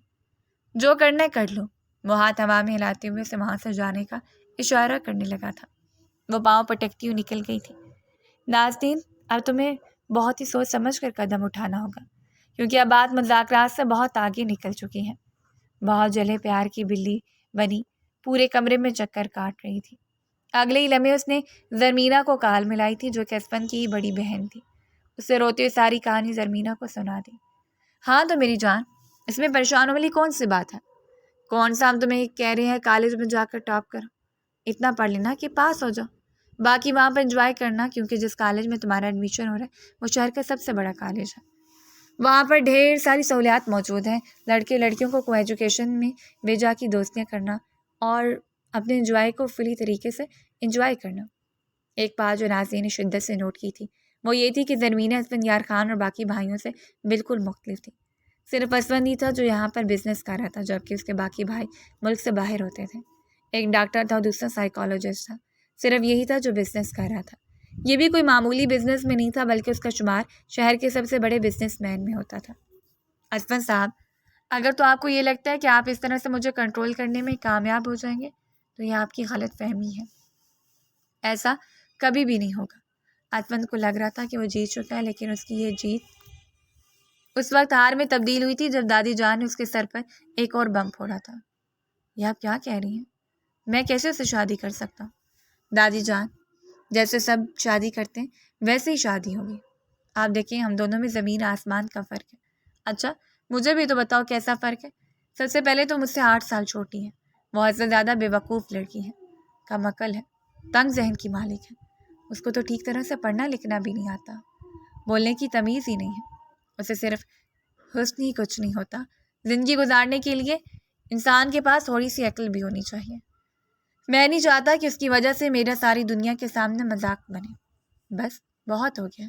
A: جو کرنا ہے کر لو۔ وہ ہاتھ ہوا میں ہلاتے ہوئے سے وہاں سے جانے کا اشارہ کرنے لگا تھا۔ وہ پاؤں پٹکتی ہوئی نکل گئی تھی۔ نازنین، اب تمہیں بہت ہی سوچ سمجھ کر قدم اٹھانا ہوگا، کیونکہ اب بات مذاکرات سے بہت آگے نکل چکی ہے۔ بہت جلے پیار کی بلی بنی پورے کمرے میں چکر کاٹ رہی تھی۔ اگلے ہی لمحے اس نے زرمینہ کو کال ملائی تھی، جو کہ اسفند کی بڑی بہن تھی۔ اسے روتے ہوئے ساری کہانی زرمینہ کو سنا دی۔ ہاں تو میری جان، اس میں پریشان ہونے والی کون سی بات ہے؟ کون سا ہم تمہیں کہہ رہے ہیں کالج میں جا کر ٹاپ کرو، اتنا پڑھ لینا کہ پاس ہو جاؤ، باقی وہاں پہ انجوائے کرنا، کیونکہ جس کالج میں تمہارا ایڈمیشن ہو رہا ہے وہ شہر کا سب سے بڑا کالج ہے۔ وہاں پر ڈھیر ساری سہولیات موجود ہیں، لڑکے لڑکیوں کو ایجوکیشن میں بے جا کی دوستیاں کرنا اور اپنے انجوائے کو فلی طریقے سے انجوائے کرنا۔ ایک بات جو نازیہ نے شدت سے نوٹ کی تھی وہ یہ تھی کہ زرمینہ اسفندیار خان اور باقی بھائیوں سے بالکل مختلف تھی۔ صرف اسفند ہی تھا جو یہاں پر بزنس کر رہا تھا، جبکہ اس کے باقی بھائی ملک سے باہر ہوتے تھے۔ ایک ڈاکٹر تھا اور دوسرا سائیکالوجسٹ تھا، صرف یہی تھا جو بزنس کر رہا تھا۔ یہ بھی کوئی معمولی بزنس میں نہیں تھا، بلکہ اس کا شمار شہر کے سب سے بڑے بزنس مین میں ہوتا تھا۔ اسفند صاحب، اگر تو آپ کو یہ لگتا ہے کہ آپ اس طرح سے مجھے کنٹرول کرنے میں کامیاب ہو جائیں گے تو یہ آپ کی غلط فہمی ہے، ایسا کبھی بھی نہیں ہوگا۔ اسفند کو لگ رہا تھا کہ وہ جیت چکا ہے، لیکن اس کی یہ جیت اس وقت ہار میں تبدیل ہوئی تھی جب دادی جان نے اس کے سر پر ایک اور بم پھوڑا تھا۔ یہ آپ کیا کہہ رہی ہیں؟ میں کیسے اسے شادی کر سکتا ہوں؟ دادی جان، جیسے سب شادی کرتے ہیں ویسے ہی شادی ہوگی۔ آپ دیکھیں، ہم دونوں میں زمین آسمان کا فرق ہے۔ اچھا، مجھے بھی تو بتاؤ کیسا فرق ہے؟ سب سے پہلے تو مجھ سے 8 سال چھوٹی ہیں، وہ حد سے زیادہ بے وقوف لڑکی ہے، کم عقل ہے، تنگ ذہن کی مالک ہے۔ اس کو تو ٹھیک طرح سے پڑھنا لکھنا بھی نہیں آتا، بولنے کی تمیز ہی نہیں ہے۔ اسے صرف حسن ہی کچھ نہیں ہوتا، زندگی گزارنے کے لیے انسان کے پاس تھوڑی سی عقل بھی ہونی چاہیے۔ میں نہیں چاہتا کہ اس کی وجہ سے میرا ساری دنیا کے سامنے مذاق بنے۔ بس بہت ہو گیا۔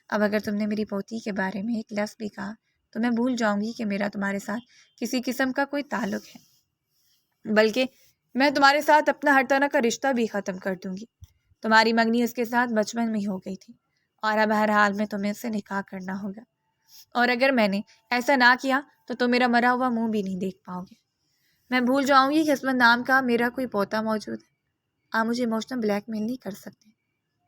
A: اب اگر تم نے میری پوتی کے بارے میں ایک لفظ بھی کہا تو میں بھول جاؤں گی کہ میرا تمہارے ساتھ کسی قسم کا کوئی تعلق ہے، بلکہ میں تمہارے ساتھ اپنا ہر طرح کا رشتہ بھی ختم کر دوں گی۔ تمہاری منگنی اس کے ساتھ بچپن میں ہی ہو گئی تھی، اور اب ہر حال میں تمہیں اس سے نکاح کرنا ہوگا، اور اگر میں نے ایسا نہ کیا تو تم میرا مرا ہوا منہ بھی نہیں دیکھ پاؤ گے۔ میں بھول جاؤں گی کہ قسمت نام کا میرا کوئی پوتا موجود ہے۔ آپ مجھے ایموشنل بلیک میل نہیں کر سکتے۔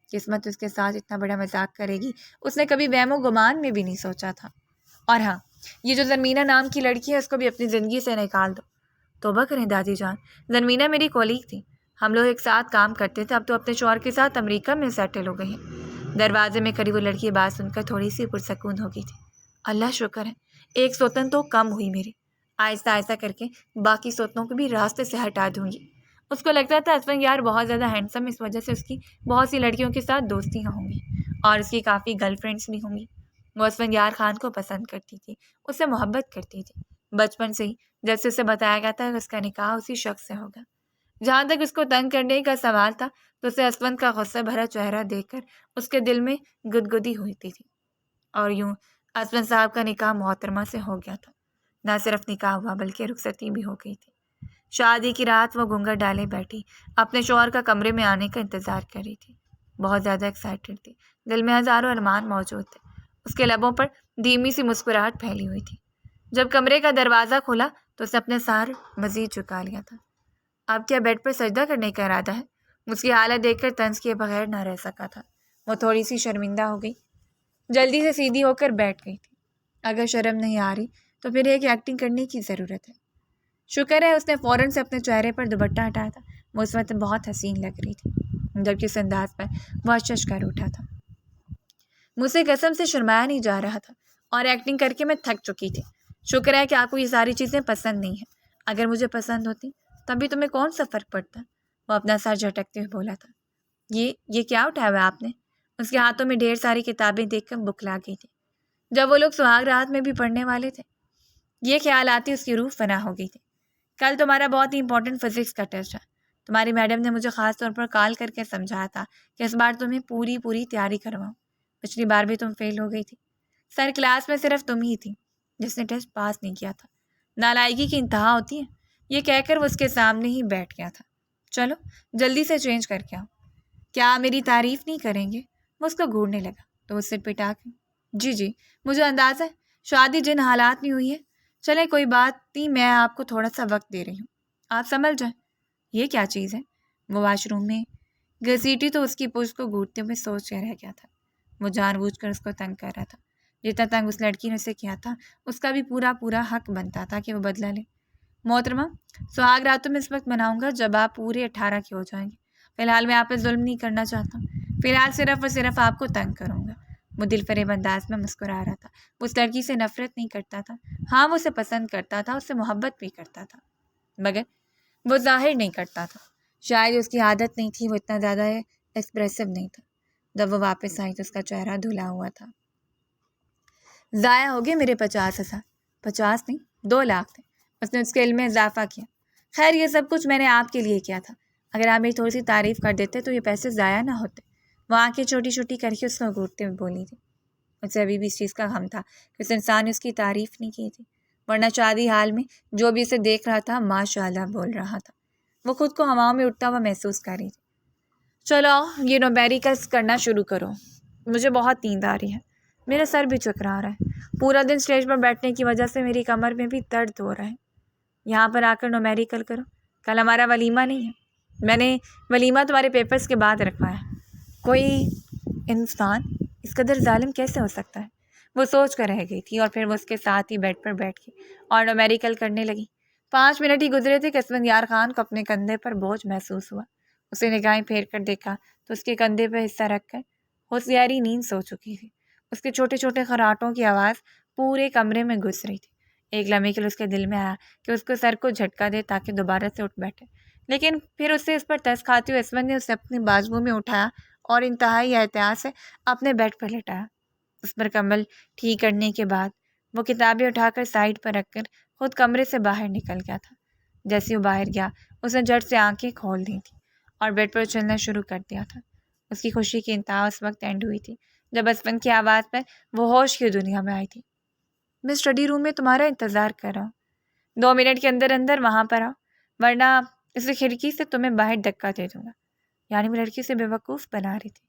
A: قسمت اس کے ساتھ اتنا بڑا مذاق کرے گی، اس نے کبھی وہم و گمان میں بھی نہیں سوچا تھا۔ اور ہاں، یہ جو زرمینہ نام کی لڑکی ہے اس کو بھی اپنی زندگی سے نکال دو۔ توبہ کریں دادی جان، زرمینہ میری کولیگ تھی، ہم لوگ ایک ساتھ کام کرتے تھے، اب تو اپنے شوہر کے ساتھ امریکہ میں سیٹل ہو گئی ہیں۔ دروازے میں کھڑی وہ لڑکی بات سن کر تھوڑی سی پرسکون ہو گئی تھی۔ اللہ شکر ہے، ایک سوتن تو کم ہوئی میری۔ آہستہ آہستہ کر کے باقی سوتنوں کو بھی راستے سے ہٹا دوں گی۔ اس کو لگتا تھا اسفند یار بہت زیادہ ہینڈسم، اس وجہ سے اس کی بہت سی لڑکیوں کے ساتھ دوستیاں ہوں گی اور اس کی کافی گرل فرینڈس بھی ہوں گی۔ وہ اسفند یار خان کو پسند کرتی تھی، اس سے محبت کرتی تھی بچپن سے ہی، جب سے اسے بتایا گیا تھا کہ اس کا نکاح اسی شخص سے ہوگا۔ جہاں تک اس کو تنگ کرنے کا سوال تھا تو اسے اسفند کا غصہ بھرا چہرہ دیکھ کر اس کے دل میں گدگدی ہوتی تھی، اور یوں اسفند صاحب کا نکاح محترمہ سے ہو گیا تھا۔ نہ صرف نکاح ہوا بلکہ رخصتی بھی ہو گئی تھی۔ شادی کی رات وہ گھونگھٹ ڈالے بیٹھی اپنے شوہر کا کمرے میں آنے کا انتظار کر رہی تھی۔ بہت زیادہ ایکسائٹیڈ تھی، دل میں ہزاروں ارمان موجود تھے۔ اس کے لبوں پر دھیمی سی مسکراہٹ پھیلی ہوئی تھی۔ جب کمرے کا دروازہ کھلا تو اسے اپنے سار مزید جھکا لیا تھا۔ اب کیا بیڈ پر سجدہ کرنے کا ارادہ ہے؟ اس کی حالت دیکھ کر طنز کیے بغیر نہ رہ سکا تھا۔ وہ تھوڑی سی شرمندہ ہو گئی، جلدی سے سیدھی ہو کر بیٹھ گئی تھی۔ اگر شرم نہیں آ رہی تو پھر ایک ایکٹنگ کرنے کی ضرورت ہے۔ شکر ہے اس نے فوراً سے اپنے چہرے پر دوپٹہ ہٹایا تھا۔ وہ اس وقت بہت حسین لگ رہی تھی، جبکہ اس انداز پر وہ اشش کر اٹھا تھا۔ مجھ سے قسم سے شرمایا نہیں جا رہا تھا، اور ایکٹنگ کر کے میں تھک چکی تھی۔ شکر ہے کہ آپ کو یہ ساری چیزیں پسند نہیں ہیں، اگر مجھے پسند ہوتی تب بھی تمہیں کون سا فرق پڑتا؟ وہ اپنا سر جھٹکتے ہوئے بولا تھا۔ یہ کیا اٹھایا ہوا آپ نے؟ اس کے ہاتھوں میں ڈھیر ساری کتابیں دیکھ کر بکلا گئی تھی۔ جب وہ لوگ سہاگ رات میں بھی پڑھنے والے تھے۔ یہ خیال آتی اس کی روح فنا ہو گئی تھی۔ کل تمہارا بہت ہی امپورٹنٹ فزکس کا ٹیسٹ ہے۔ تمہاری میڈم نے مجھے خاص طور پر کال کر کے سمجھایا تھا کہ اس بار تمہیں پوری تیاری کرواؤں۔ پچھلی بار بھی تم فیل ہو گئی تھی۔ سر کلاس میں صرف تم ہی تھی جس نے ٹیسٹ پاس نہیں کیا تھا۔ نالائکی کی انتہا ہوتی ہے۔ یہ کہہ کر وہ اس کے سامنے ہی بیٹھ گیا تھا۔ چلو جلدی سے چینج کر کے آؤ۔ کیا میری تعریف نہیں کریں گے؟ وہ اس کو گھورنے لگا تو اس سے پٹا کے، جی مجھے اندازہ ہے، شادی جن حالات میں ہوئی ہے، چلے کوئی بات نہیں، میں آپ کو تھوڑا سا وقت دے رہی ہوں، آپ سنبھل جائیں۔ یہ کیا چیز ہے؟ وہ واش روم میں گھسیٹی تو اس کی پشت کو گھوٹتے ہوئے سوچ کر رہ گیا تھا۔ وہ جان بوجھ کر اس کو تنگ کر رہا تھا۔ جتنا تنگ اس لڑکی نے اسے کیا تھا اس کا بھی پورا پورا حق بنتا تھا کہ وہ بدلہ لے۔ محترمہ، سہاگ راتوں میں اس وقت مناؤں گا جب آپ پورے 18 کے ہو جائیں گے۔ فی الحال میں آپ پہ ظلم نہیں کرنا چاہتا ہوں، فی الحال صرف اور صرف آپ کو تنگ کروں گا۔ وہ دل فریب انداز میں مسکرا رہا تھا۔ وہ اس لڑکی سے نفرت نہیں کرتا تھا، ہاں وہ اسے پسند کرتا تھا، اس سے محبت بھی کرتا تھا، مگر وہ ظاہر نہیں کرتا تھا۔ شاید اس کی عادت نہیں تھی، وہ اتنا زیادہ ایکسپریسو نہیں تھا۔ جب وہ واپس آئی تو اس کا چہرہ دھلا ہوا تھا۔ ضائع ہو گئے میرے 50,000۔ 50 نہیں، 2 لاکھ تھے۔ اس نے اس کے علم میں اضافہ کیا۔ خیر یہ سب کچھ میں نے آپ کے لیے کیا تھا، اگر آپ میری تھوڑی سی تعریف کر دیتے تو یہ پیسے ضائع نہ ہوتے۔ وہ آنکھیں چھوٹی چھوٹی کر کے اس کو گھورتے ہوئے بولی تھی۔ اسے ابھی بھی اس چیز کا غم تھا کہ اس انسان نے اس کی تعریف نہیں کی تھی، ورنہ شادی حال میں جو بھی اسے دیکھ رہا تھا ماشاء اللہ بول رہا تھا۔ وہ خود کو ہواؤں میں اٹھتا ہوا محسوس کر رہی تھی۔ چلو یہ نومیریکلس کرنا شروع کرو، مجھے بہت نیند آ رہی ہے، میرا سر بھی چکرا رہا ہے، پورا دن اسٹیج پر بیٹھنے کی وجہ سے میری کمر میں بھی درد ہو رہا ہے۔ یہاں پر آ کر نومیریکل کرو، کل ہمارا ولیمہ نہیں ہے، میں نے ولیمہ تمہارے پیپرز کے بعد رکھوایا۔ کوئی انسان اس قدر ظالم کیسے ہو سکتا ہے؟ وہ سوچ کر رہ گئی تھی اور پھر وہ اس کے ساتھ ہی بیڈ پر بیٹھ گئی اور نومیریکل کرنے لگی۔ 5 منٹ ہی گزرے تھے کہ اسفندیار خان کو اپنے کندھے پر بوجھ محسوس ہوا۔ اسے نگاہیں پھیر کر دیکھا تو اس کے کندھے پہ حصہ رکھ کر ہوشیاری نیند سو چکی تھی۔ اس کے چھوٹے چھوٹے خراٹوں کی آواز پورے کمرے میں گھس رہی تھی۔ ایک لمحے کے لیے اس کے دل میں آیا کہ اس کو سر کو جھٹکا دے تاکہ دوبارہ سے اٹھ بیٹھے، لیکن پھر اسے اس پر ترس کھاتے ہوئے اسفند نے اسے اپنی بازو میں اٹھایا اور انتہائی احتیاط سے اپنے بیڈ پر لٹایا۔ اس پر کمبل ٹھیک کرنے کے بعد وہ کتابیں اٹھا کر سائڈ پر رکھ کر خود کمرے سے باہر نکل گیا تھا۔ جیسے وہ باہر گیا اس نے جھٹ سے آنکھیں کھول دی تھیں اور بیڈ پر چلنا شروع کر دیا تھا۔ اس کی خوشی کی انتہا اس وقت اینڈ ہوئی تھی جب اسفند کی آواز پر وہ ہوش کی دنیا میں آئی تھی۔ میں اسٹڈی روم میں تمہارا انتظار کر رہا ہوں، 2 منٹ کے اندر اندر وہاں پر آؤ، ورنہ اس کھڑکی سے تمہیں باہر دھکا دے دوں گا۔ یعنی وہ لڑکی سے بیوقوف بنا رہی تھی۔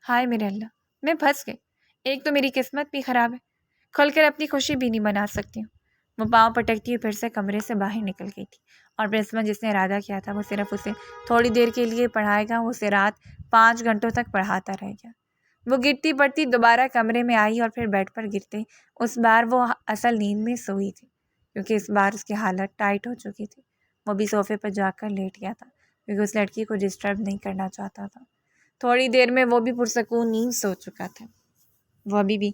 A: ہائے میرے اللہ، میں پھنس گئی، ایک تو میری قسمت بھی خراب ہے، کھل کر اپنی خوشی بھی نہیں منا سکتی ہوں۔ وہ پاؤں پٹکتی ہوئی پھر سے کمرے سے باہر نکل گئی تھی اور پرنسپل جس نے ارادہ کیا تھا وہ صرف اسے تھوڑی دیر کے لیے پڑھائے گا، وہ اسے رات 5 گھنٹوں تک پڑھاتا رہ گیا۔ وہ گرتی پڑتی دوبارہ کمرے میں آئی اور پھر بیڈ پر گرتے اس بار وہ اصل نیند میں سوئی تھی، کیونکہ اس بار اس کی حالت ٹائٹ ہو چکی تھی۔ وہ بھی صوفے پر جا کر لیٹ گیا تھا کیونکہ اس لڑکی کو ڈسٹرب نہیں کرنا چاہتا تھا۔ تھوڑی دیر میں وہ بھی پرسکون نیند سو چکا تھا۔ وہ ابھی بھی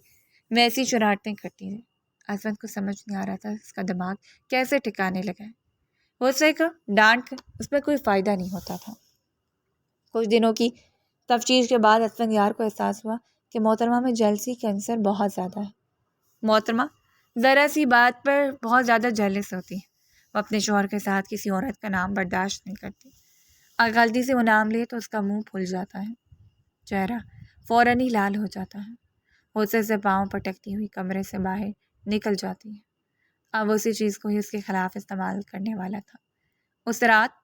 A: ویسی شرارتیں کرتی تھی۔ اسفند کو سمجھ نہیں آ رہا تھا اس کا دماغ کیسے ٹھکانے لگا ہے۔ وہ اسے ڈانٹ کر اس میں کوئی فائدہ نہیں ہوتا تھا۔ کچھ دنوں کی تفتیش کے بعد اسفندیار کو احساس ہوا کہ محترمہ میں جیلسی کا عنصر بہت زیادہ ہے۔ محترمہ ذرا سی بات پر بہت زیادہ جیلس ہوتی ہے۔ وہ اپنے شوہر کے ساتھ کسی عورت کا نام برداشت نہیں کرتی، اگر غلطی سے وہ نام لے تو اس کا منہ پھل جاتا ہے، چہرہ فوراً ہی لال ہو جاتا ہے۔ غصے سے پاؤں پٹکتی ہوئی کمرے سے باہر نکل جاتی ہے۔ اب اسی چیز کو ہی اس کے خلاف استعمال کرنے والا تھا۔ اس رات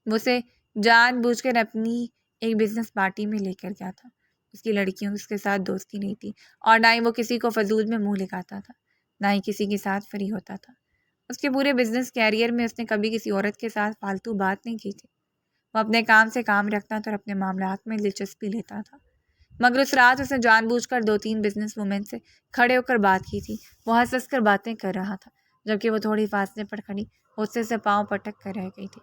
A: وہ اسے جان بوجھ کر اپنی ایک بزنس پارٹی میں لے کر گیا تھا۔ اس کی لڑکیوں اس کے ساتھ دوستی نہیں تھی اور نہ ہی وہ کسی کو فضول میں منہ لگاتا تھا، نہ ہی کسی کے ساتھ فری ہوتا تھا۔ اس کے پورے بزنس کیریئر میں اس نے کبھی کسی عورت کے ساتھ فالتو بات نہیں کی تھی۔ وہ اپنے کام سے کام رکھتا تھا اور اپنے معاملات میں دلچسپی لیتا تھا، مگر اس رات اس نے جان بوجھ کر 2-3 بزنس وومن سے کھڑے ہو کر بات کی تھی۔ وہ ہنس ہنس کر باتیں کر رہا تھا جبکہ وہ تھوڑی فاصلے پر کھڑی غصے سے پاؤں پٹک کر رہ گئی تھی۔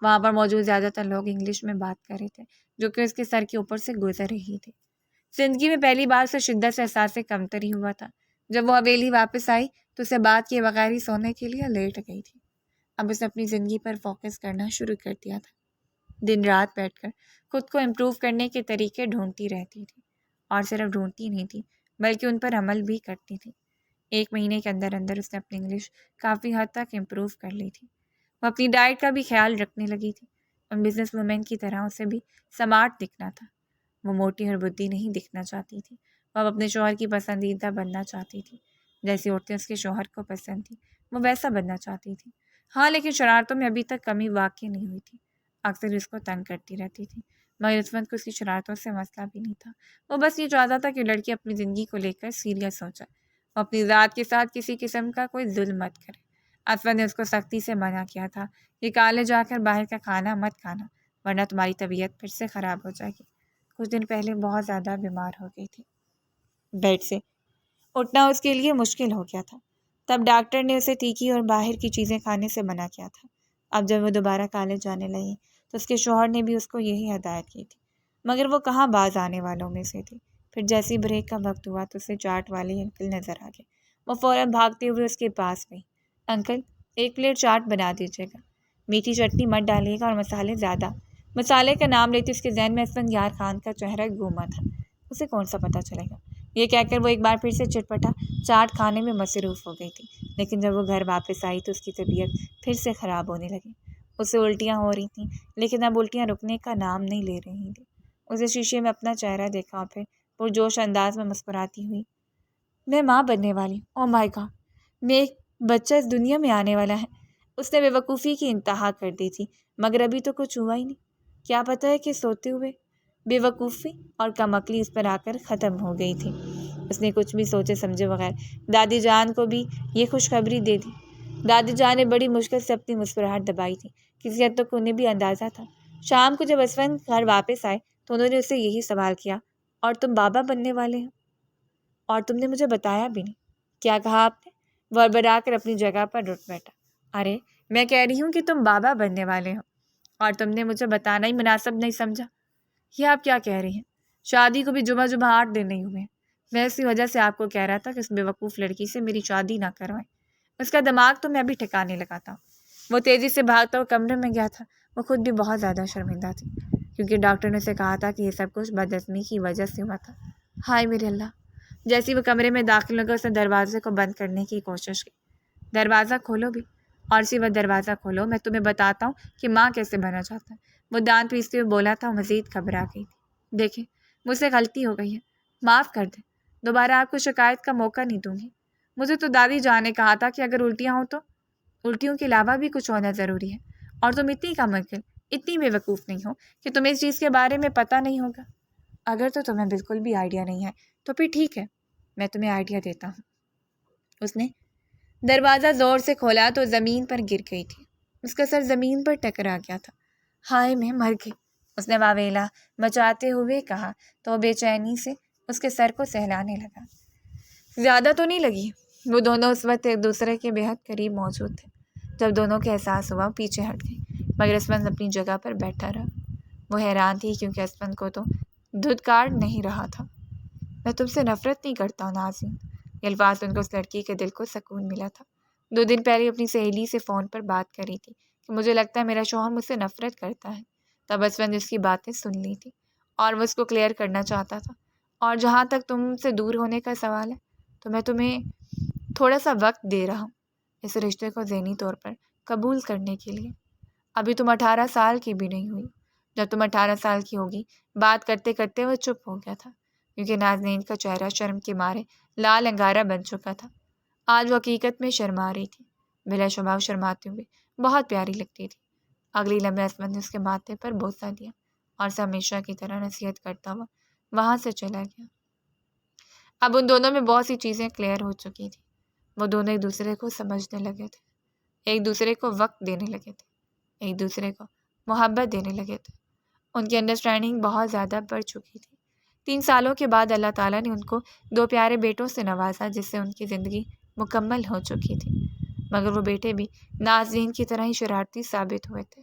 A: وہاں پر موجود زیادہ تر لوگ انگلش میں بات کر رہے تھے جو کہ اس کے سر کے اوپر سے گزر رہی تھی۔ زندگی میں پہلی بار سے شدت سے احساس کمتری ہوا تھا۔ جب وہ حویلی واپس آئی تو اسے بات کیے بغیر ہی سونے کے لیے لیٹ گئی تھی۔ اب اسے اپنی زندگی پر فوکس کرنا شروع کر دیا تھا۔ دن رات بیٹھ کر خود کو امپروو کرنے کے طریقے ڈھونڈتی رہتی تھی، اور صرف ڈھونڈتی نہیں تھی بلکہ ان پر عمل بھی کرتی تھی۔ 1 مہینے کے اندر اندر اس نے اپنی انگلش کافی حد تک امپروو کر لی تھی۔ وہ اپنی ڈائٹ کا بھی خیال رکھنے لگی تھی۔ ان بزنس وومین کی طرح اسے بھی سمارٹ دکھنا تھا۔ وہ موٹی اور بدھی نہیں دکھنا چاہتی تھی۔ وہ اب اپنے شوہر کی پسندیدہ بننا چاہتی تھی۔ جیسی عورتیں اس کے شوہر کو پسند تھیں وہ ویسا بننا چاہتی تھی۔ ہاں لیکن شرارتوں میں ابھی تک کمی واقع نہیں ہوئی تھی۔ اکثر اس کو تنگ کرتی رہتی تھی، مگر اسفند کو اس کی شرارتوں سے مسئلہ بھی نہیں تھا۔ وہ بس یہ چاہتا تھا کہ لڑکی اپنی زندگی کو لے کر سیریس ہو جائے، وہ اپنی ذات کے ساتھ کسی قسم کا کوئی ظلم مت کرے۔ اسفند نے اس کو سختی سے منع کیا تھا کہ کالج جا کر باہر کا کھانا مت کھانا، ورنہ تمہاری طبیعت پھر سے خراب ہو جائے گی۔ کچھ دن پہلے بہت زیادہ بیمار ہو گئی تھی۔ بیڈ سے اٹھنا اس کے لیے مشکل ہو گیا تھا۔ تب ڈاکٹر نے اسے تیکھی اور باہر کی چیزیں کھانے سے منع کیا تھا۔ اب جب وہ دوبارہ کالج جانے لگی تو اس کے شوہر نے بھی اس کو یہی ہدایت کی تھی، مگر وہ کہاں باز آنے والوں میں سے تھی۔ پھر جیسی بریک کا وقت ہوا تو اسے چاٹ والے انکل نظر آ گئے۔ وہ فوراً بھاگتے ہوئے اس کے پاس گئی۔ انکل، 1 پلیٹ چاٹ بنا دیجیے گا، میٹھی چٹنی مت ڈالیے گا اور مسالے زیادہ۔ مسالے کا نام لیتے اس کے ذہن میں اسفند یار خان کا چہرہ گھوما تھا۔ اسے کون سا پتہ چلے گا؟ یہ کہہ کر وہ ایک بار پھر سے چٹپٹا چاٹ کھانے میں مصروف ہو گئی تھی، لیکن جب وہ گھر واپس آئی تو اس کی طبیعت پھر سے خراب ہونے لگی۔ اسے الٹیاں ہو رہی تھیں، لیکن اب الٹیاں رکنے کا نام نہیں لے رہی تھیں۔ اسے شیشے میں اپنا چہرہ دیکھا اور پھر پرجوش انداز میں مسکراتی ہوئی، میں ماں بننے والی ہوں، او مائی گاڈ، میں ایک بچہ اس دنیا میں آنے والا ہے۔ اس نے بے وقوفی کی انتہا کر دی تھی، مگر ابھی تو کچھ ہوا ہی نہیں۔ کیا پتہ ہے کہ سوتے ہوئے بے وقوفی اور کم عقلی اس پر آ کر ختم ہو گئی تھی۔ اس نے کچھ بھی سوچے سمجھے بغیر دادی جان کو بھی یہ خوشخبری دے دی۔ دادی جان نے بڑی مشکل سے اپنی مسکراہٹ دبائی تھی۔ کسی حد تک انہیں بھی اندازہ تھا۔ شام کو جب اسفند گھر واپس آئے تو انہوں نے اسے یہی سوال کیا، اور تم بابا بننے والے ہو؟ اور تم نے مجھے بتایا بھی نہیں، کیا کہا آپ نے؟ وربرا کر اپنی جگہ پر اٹھ بیٹھا۔ ارے میں کہہ رہی ہوں کہ تم بابا بننے والے ہو اور تم نے مجھے بتانا ہی مناسب نہیں سمجھا۔ یہ آپ کیا کہہ رہی ہیں؟ شادی کو بھی جمعہ 8 دن نہیں ہوئے، میں اسی وجہ سے آپ کو کہہ رہا تھا کہ اس بے وقوف لڑکی سے میری شادی نہ کروائیں۔ اس کا دماغ تو میں ابھی ٹھکانے لگاتا ہوں۔ وہ تیزی سے بھاگتا ہوا کمرے میں گیا تھا۔ وہ خود بھی بہت زیادہ شرمندہ تھی، کیونکہ ڈاکٹر نے اسے کہا تھا کہ یہ سب کچھ بدعزمی کی وجہ سے ہوا تھا۔ ہائے میرے اللہ! جیسی وہ کمرے میں داخل ہو گئی اس نے دروازے کو بند کرنے کی کوشش کی۔ دروازہ کھولو بھی، اور اسی وقت دروازہ کھولو، میں تمہیں بتاتا ہوں کہ ماں کیسے بنا جاتا ہے۔ وہ دانت پیستے ہوئے بولا تھا اور مزید گھبرا گئی تھی۔ دیکھیں، مجھ سے غلطی ہو گئی ہے، معاف کر دیں، دوبارہ آپ کو شکایت کا موقع نہیں دوں گی۔ مجھے تو دادی جان نے کہا تھا کہ اگر الٹیاں ہوں تو الٹیوں کے علاوہ بھی کچھ ہونا ضروری ہے، اور تم اتنی کم عقل، اتنی بے وقوف نہیں ہو کہ تمہیں اس چیز کے بارے میں پتہ نہیں ہوگا۔ اگر تو تمہیں بالکل بھی آئیڈیا نہیں ہے تو پھر ٹھیک ہے، میں تمہیں آئیڈیا دیتا ہوں۔ اس نے دروازہ زور سے کھولا تو زمین پر گر گئی تھی۔ اس کا سر زمین پر ٹکرا گیا تھا۔ ہائے میں مر گئی، اس نے واویلا مچاتے ہوئے کہا تو وہ بے چینی سے اس کے سر کو سہلانے لگا۔ زیادہ تو نہیں لگی؟ وہ دونوں اس وقت ایک دوسرے کے بے حد قریب موجود تھے۔ جب دونوں کے احساس ہوا پیچھے ہٹ گئی، مگر اسفند اپنی جگہ پر بیٹھا رہا۔ وہ حیران تھی کیونکہ اسفند کو تو دھتکار نہیں رہا تھا۔ میں تم سے نفرت نہیں کرتا ہوں نازنین۔ یہ الفاظ سن کر اس لڑکی کے دل کو سکون ملا تھا۔ 2 دن پہلے اپنی سہیلی سے فون پر بات کری تھی کہ مجھے لگتا ہے میرا شوہر مجھ سے نفرت کرتا ہے۔ تب اسفند نے اس کی باتیں سن لی تھی اور وہ اس کو کلیئر کرنا چاہتا تھا۔ اور جہاں تک تم سے دور ہونے کا سوال ہے تو میں تمہیں تھوڑا سا وقت دے رہا ہوں اس رشتے کو ذہنی طور پر قبول کرنے کے لیے۔ ابھی تم 18 سال کی بھی نہیں ہوئی۔ جب تم 18 سال کی ہوگی، بات کرتے کرتے وہ چپ ہو گیا تھا، کیونکہ نازنین کا چہرہ شرم کے مارے لال انگارہ بن چکا تھا۔ آج وہ حقیقت میں شرما رہی تھی، بلا شبہ شرماتے ہوئے بہت پیاری لگتی تھی۔ اگلی لمحے اسفند نے اس کے ماتھے پر بوسہ دیا اور اسے ہمیشہ کی طرح نصیحت کرتا ہوا وہاں سے چلا گیا۔ اب ان دونوں میں بہت سی چیزیں کلیئر ہو چکی تھیں۔ وہ دونوں ایک دوسرے کو سمجھنے لگے تھے، ایک دوسرے کو وقت دینے لگے تھے، ایک دوسرے کو محبت دینے لگے تھے۔ ان کی انڈرسٹینڈنگ بہت زیادہ بڑھ چکی تھی۔ 3 سالوں کے بعد اللہ تعالیٰ نے ان کو 2 پیارے بیٹوں سے نوازا، جس سے ان کی زندگی مکمل ہو چکی تھی، مگر وہ بیٹے بھی نازنین کی طرح ہی شرارتی ثابت ہوئے تھے۔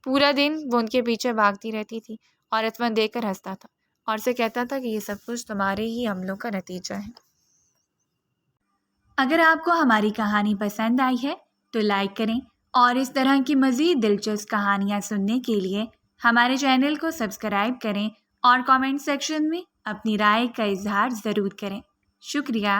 A: پورا دن وہ ان کے پیچھے بھاگتی رہتی تھی اور اسفند دیکھ کر ہنستا تھا اور اسے کہتا تھا کہ یہ سب کچھ تمہارے ہی عملوں کا نتیجہ ہے۔
B: اگر آپ کو ہماری کہانی پسند آئی ہے تو لائک کریں، اور اس طرح کی مزید دلچسپ کہانیاں سننے کے لیے ہمارے چینل کو سبسکرائب کریں اور کامنٹ سیکشن میں اپنی رائے کا اظہار ضرور کریں۔ شکریہ۔